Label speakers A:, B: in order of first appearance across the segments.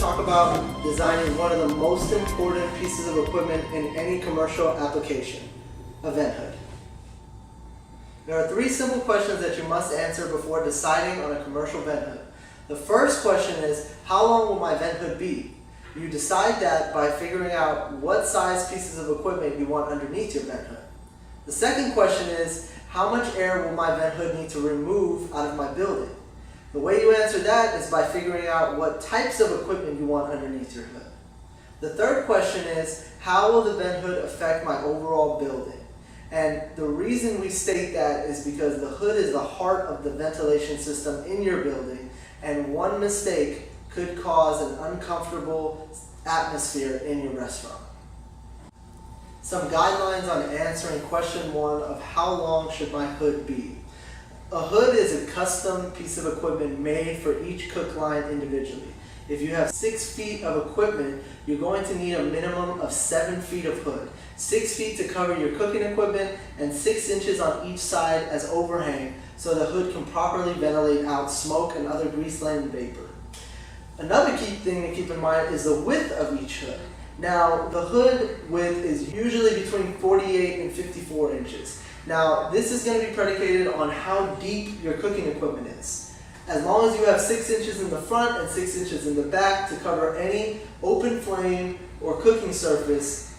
A: talk about designing one of the most important pieces of equipment in any commercial application, a vent hood. There are 3 simple questions that you must answer before deciding on a commercial vent hood. The first question is, how long will my vent hood be? You decide that by figuring out what size pieces of equipment you want underneath your vent hood. The second question is, how much air will my vent hood need to remove out of my building? The way you answer that is by figuring out what types of equipment you want underneath your hood. The third question is, how will the vent hood affect my overall building? And the reason we state that is because the hood is the heart of the ventilation system in your building, and one mistake could cause an uncomfortable atmosphere in your restaurant. Some guidelines on answering question 1 of how long should my hood be. A hood is a custom piece of equipment made for each cook line individually. If you have 6 feet of equipment, you're going to need a minimum of 7 feet of hood. 6 feet to cover your cooking equipment and 6 inches on each side as overhang so the hood can properly ventilate out smoke and other grease-laden vapor. Another key thing to keep in mind is the width of each hood. Now, the hood width is usually between 48 and 54 inches. Now, this is going to be predicated on how deep your cooking equipment is. As long as you have 6 inches in the front and 6 inches in the back to cover any open flame or cooking surface.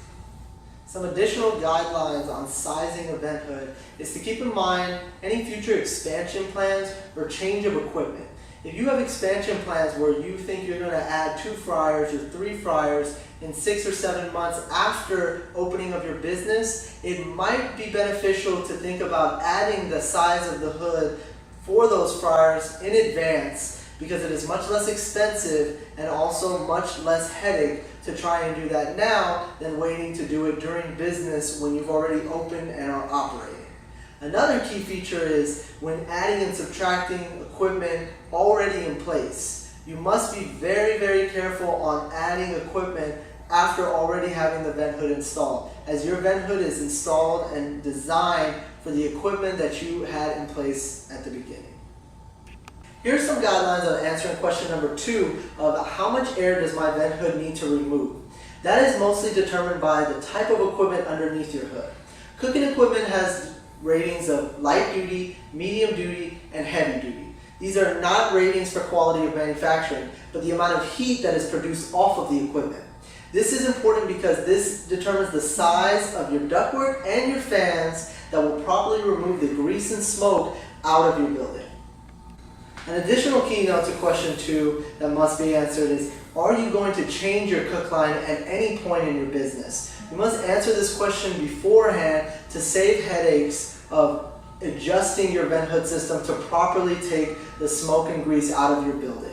A: Some additional guidelines on sizing a vent hood is to keep in mind any future expansion plans or change of equipment. If you have expansion plans where you think you're going to add 2 fryers or 3 fryers in 6 or 7 months after opening of your business, it might be beneficial to think about adding the size of the hood for those fryers in advance, because it is much less expensive and also much less headache to try and do that now than waiting to do it during business when you've already opened and are operating. Another key feature is when adding and subtracting equipment already in place. You must be very, very careful on adding equipment after already having the vent hood installed, as your vent hood is installed and designed for the equipment that you had in place at the beginning. Here are some guidelines on answering question number 2 of how much air does my vent hood need to remove. That is mostly determined by the type of equipment underneath your hood. Cooking equipment has ratings of light duty, medium duty, and heavy duty. These are not ratings for quality of manufacturing, but the amount of heat that is produced off of the equipment. This is important because this determines the size of your ductwork and your fans that will properly remove the grease and smoke out of your building. An additional key note to question 2 that must be answered is, are you going to change your cook line at any point in your business? You must answer this question beforehand to save headaches of adjusting your vent hood system to properly take the smoke and grease out of your building.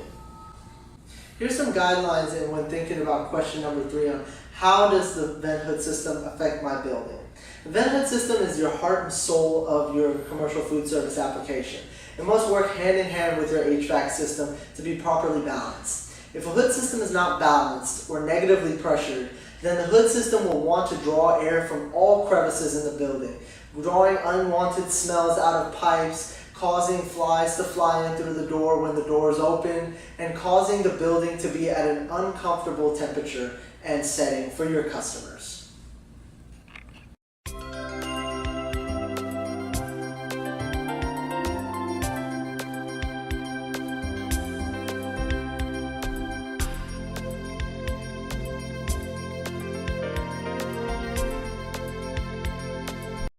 A: Here's some guidelines in when thinking about question number 3 on how does the vent hood system affect my building. The vent hood system is your heart and soul of your commercial food service application. It must work hand in hand with your HVAC system to be properly balanced. If a hood system is not balanced or negatively pressured, then the hood system will want to draw air from all crevices in the building, drawing unwanted smells out of pipes, causing flies to fly in through the door when the door is open, and causing the building to be at an uncomfortable temperature and setting for your customers.